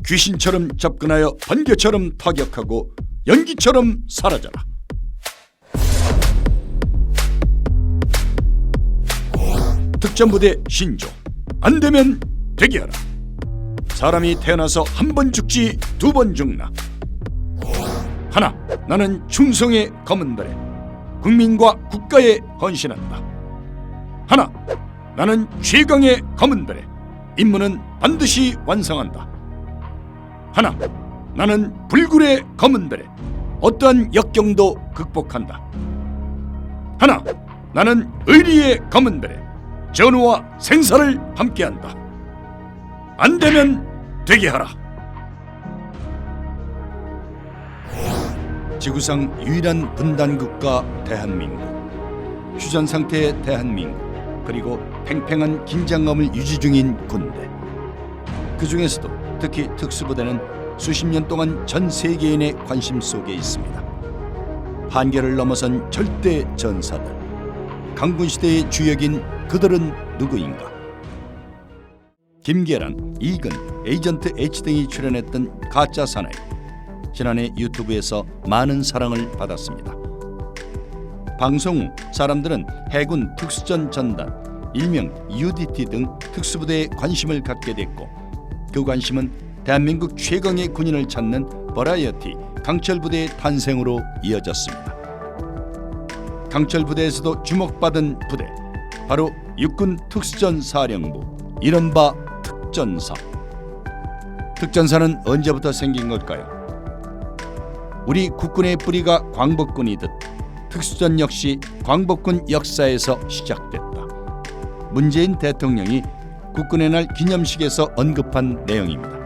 귀신처럼 접근하여 번개처럼 타격하고 연기처럼 사라져라. 특전부대 신조, 안되면 대기하라. 사람이 태어나서 한 번 죽지 두 번 죽나. 하나, 나는 충성의 검은 달에 국민과 국가에 헌신한다. 하나, 나는 최강의 검은 달에 임무는 반드시 완성한다. 하나, 나는 불굴의 검은 달에 어떠한 역경도 극복한다. 하나, 나는 의리의 검은 달에 전우와 생사를 함께한다. 안되면 되게 하라. 지구상 유일한 분단국가 대한민국, 휴전 상태의 대한민국, 그리고 팽팽한 긴장감을 유지 중인 군대. 그 중에서도 특히 특수부대는 수십 년 동안 전 세계인의 관심 속에 있습니다. 한계를 넘어선 절대 전사들, 강군시대의 주역인 그들은 누구인가? 김계란, 이근, 에이전트 H 등이 출연했던 가짜 사나이, 지난해 유튜브에서 많은 사랑을 받았습니다. 방송 후 사람들은 해군 특수전 전단, 일명 UDT 등 특수부대에 관심을 갖게 됐고, 그 관심은 대한민국 최강의 군인을 찾는 버라이어티 강철부대의 탄생으로 이어졌습니다. 강철부대에서도 주목받은 부대, 바로 육군 특수전 사령부, 이른바 특전사. 특전사는 언제부터 생긴 걸까요? 우리 국군의 뿌리가 광복군이듯 특수전 역시 광복군 역사에서 시작됐다. 문재인 대통령이 국군의 날 기념식에서 언급한 내용입니다.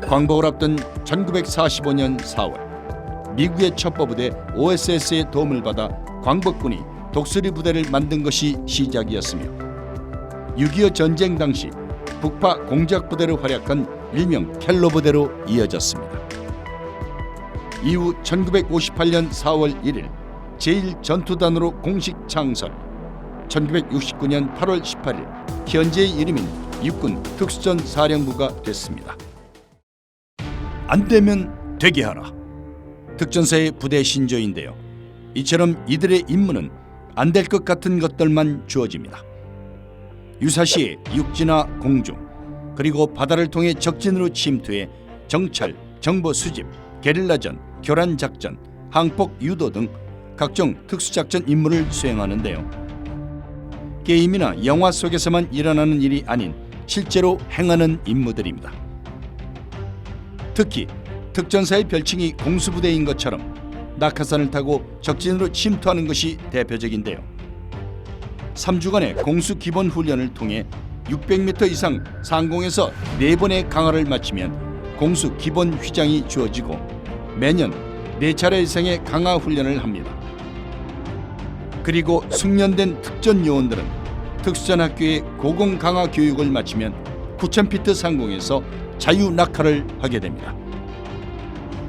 광복을 앞둔 1945년 4월, 미국의 첩보부대 OSS의 도움을 받아 광복군이 독수리 부대를 만든 것이 시작이었으며, 6.25 전쟁 당시 북파 공작 부대로 활약한 일명 켈로 부대로 이어졌습니다. 이후 1958년 4월 1일 제1전투단으로 공식 창설, 1969년 8월 18일 현재의 이름인 육군 특수전 사령부가 됐습니다. 안되면 되게 하라. 특전사의 부대 신조인데요, 이처럼 이들의 임무는 안 될 것 같은 것들만 주어집니다. 유사시에 육지나 공중, 그리고 바다를 통해 적진으로 침투해 정찰, 정보 수집, 게릴라전, 교란작전, 항폭 유도 등 각종 특수작전 임무를 수행하는데요, 게임이나 영화 속에서만 일어나는 일이 아닌 실제로 행하는 임무들입니다. 특히 특전사의 별칭이 공수부대인 것처럼 낙하산을 타고 적진으로 침투하는 것이 대표적인데요, 3주간의 공수 기본 훈련을 통해 600m 이상 상공에서 4번의 강화를 마치면 공수 기본 휘장이 주어지고, 매년 4차례 이상의 강화 훈련을 합니다. 그리고 숙련된 특전 요원들은 특수전 학교의 고공 강화 교육을 마치면 9,000피트 상공에서 자유 낙하를 하게 됩니다.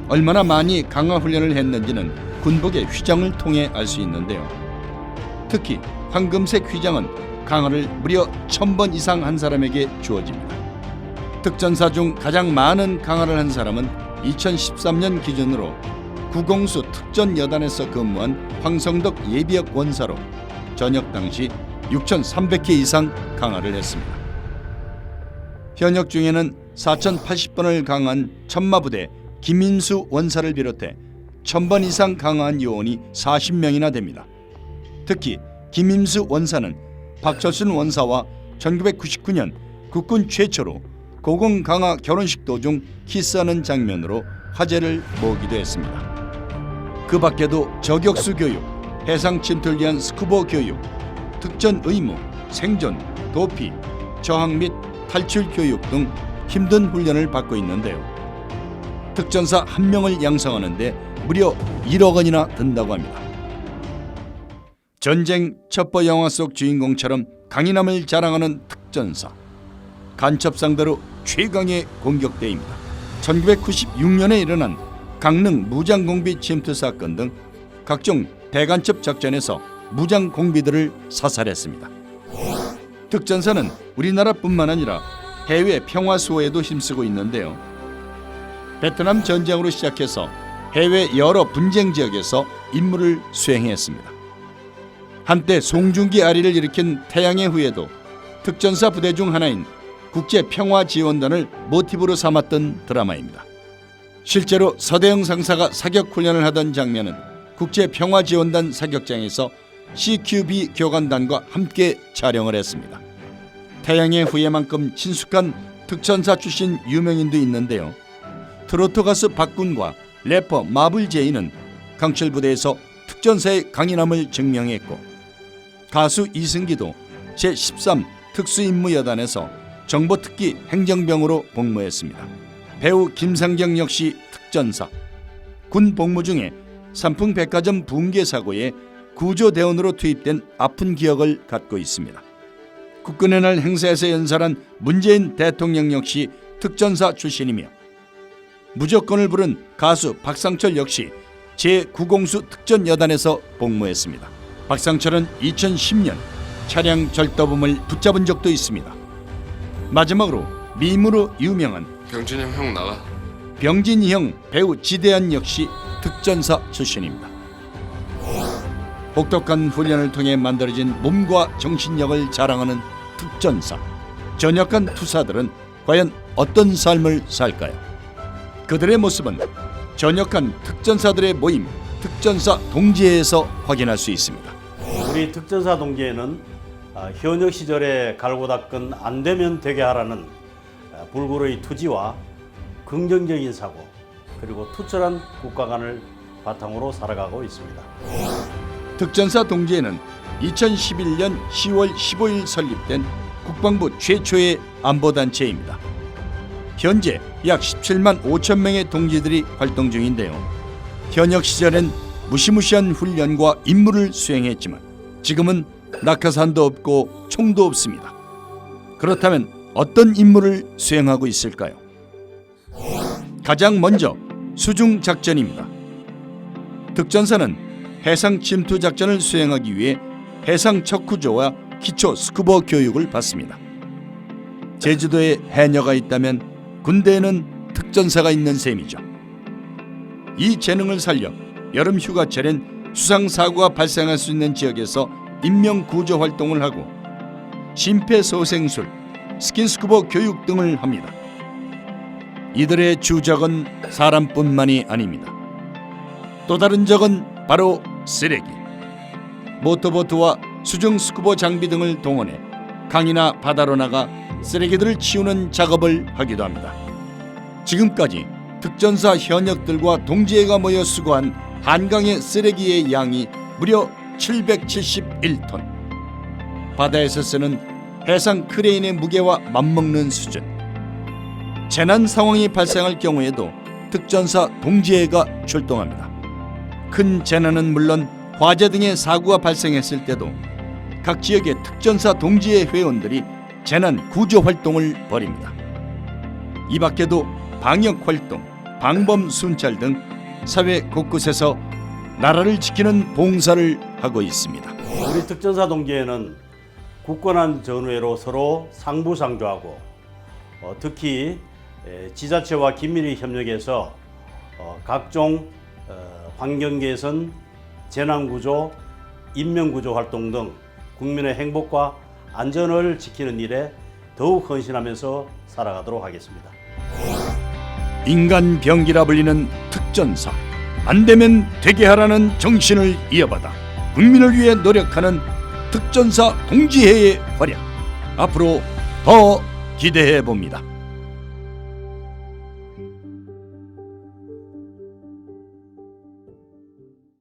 얼마나 많이 강화 훈련을 했는지는 군복의 휘장을 통해 알 수 있는데요, 특히 황금색 휘장은 강화를 무려 1000번 이상 한 사람에게 주어집니다. 특전사 중 가장 많은 강화를 한 사람은 2013년 기준으로 구공수 특전여단에서 근무한 황성덕 예비역 원사로 전역 당시 6,300회 이상 강화를 했습니다. 현역 중에는 4,080번을 강화한 천마부대 김인수 원사를 비롯해 1000번 이상 강화한 요원이 40명이나 됩니다. 특히 김인수 원사는 박철순 원사와 1999년 국군 최초로 고공 강화 결혼식 도중 키스하는 장면으로 화제를 모으기도 했습니다. 그 밖에도 저격수 교육, 해상 침투를 위한 스쿠버 교육, 특전 의무, 생존, 도피, 저항 및 탈출 교육 등 힘든 훈련을 받고 있는데요, 특전사 한 명을 양성하는데 무려 1억 원이나 든다고 합니다. 전쟁 첩보 영화 속 주인공처럼 강인함을 자랑하는 특전사, 간첩상대로 최강의 공격대입니다. 1996년에 일어난 강릉 무장공비 침투 사건 등 각종 대간첩 작전에서 무장공비들을 사살했습니다. 특전사는 우리나라뿐만 아니라 해외 평화 수호에도 힘쓰고 있는데요. 베트남 전쟁으로 시작해서 해외 여러 분쟁 지역에서 임무를 수행했습니다. 한때 송중기 아리를 일으킨 태양의 후예도 특전사 부대 중 하나인 국제평화지원단을 모티브로 삼았던 드라마입니다. 실제로 서대영 상사가 사격 훈련을 하던 장면은 국제평화지원단 사격장에서 CQB 교관단과 함께 촬영을 했습니다. 태양의 후예만큼 친숙한 특전사 출신 유명인도 있는데요. 트로트 가수 박군과 래퍼 마블제이는 강철부대에서 특전사의 강인함을 증명했고, 가수 이승기도 제13 특수임무여단에서 정보특기 행정병으로 복무했습니다. 배우 김상경 역시 특전사. 군 복무 중에 삼풍백화점 붕괴 사고에 구조대원으로 투입된 아픈 기억을 갖고 있습니다. 국군의 날 행사에서 연설한 문재인 대통령 역시 특전사 출신이며, 무조건을 부른 가수 박상철 역시 제9공수 특전여단에서 복무했습니다. 박상철은 2010년 차량 절도범을 붙잡은 적도 있습니다. 마지막으로 밈으로 유명한 병진이 형 나가. 병진이 형 배우 지대한 역시 특전사 출신입니다. 혹독한 훈련을 통해 만들어진 몸과 정신력을 자랑하는 특전사. 전역한 투사들은 과연 어떤 삶을 살까요? 그들의 모습은 전역한 특전사들의 모임 특전사 동지회에서 확인할 수 있습니다. 우리 특전사 동지회는 현역 시절에 갈고 닦은 안 되면 되게 하라는 불굴의 투지와 긍정적인 사고, 그리고 투철한 국가관을 바탕으로 살아가고 있습니다. 특전사 동지회는 2011년 10월 15일 설립된 국방부 최초의 안보단체입니다. 현재 약 17만 5천 명의 동지들이 활동 중인데요. 현역 시절엔 무시무시한 훈련과 임무를 수행했지만 지금은 낙하산도 없고 총도 없습니다. 그렇다면 어떤 임무를 수행하고 있을까요? 가장 먼저 수중작전입니다. 특전사는 해상 침투 작전을 수행하기 위해 해상 척구조와 기초 스쿠버 교육을 받습니다. 제주도에 해녀가 있다면 군대에는 특전사가 있는 셈이죠. 이 재능을 살려 여름 휴가철엔 수상사고가 발생할 수 있는 지역에서 인명구조 활동을 하고 심폐소생술, 스킨스쿠버 교육 등을 합니다. 이들의 주적은 사람뿐만이 아닙니다. 또 다른 적은 바로 쓰레기. 모터보트와 수중 스쿠버 장비 등을 동원해 강이나 바다로 나가 쓰레기들을 치우는 작업을 하기도 합니다. 지금까지 특전사 현역들과 동지회가 모여 수거한 한강의 쓰레기의 양이 무려 771톤. 바다에서 쓰는 해상 크레인의 무게와 맞먹는 수준. 재난 상황이 발생할 경우에도 특전사 동지회가 출동합니다. 큰 재난은 물론 화재 등의 사고가 발생했을 때도 각 지역의 특전사 동지회 회원들이 재난 구조 활동을 벌입니다. 이 밖에도 방역 활동, 방범 순찰 등 사회 곳곳에서 나라를 지키는 봉사를 하고 있습니다. 우리 특전사 동지회는 굳건한 전우회로 서로 상부상조하고 특히 지자체와 긴밀히 협력해서 각종 환경 개선, 재난구조, 인명구조 활동 등 국민의 행복과 안전을 지키는 일에 더욱 헌신하면서 살아가도록 하겠습니다. 인간 병기라 불리는 특전사. 안 되면 되게 하라는 정신을 이어받아 국민을 위해 노력하는 특전사 동지회의 활약. 앞으로 더 기대해 봅니다.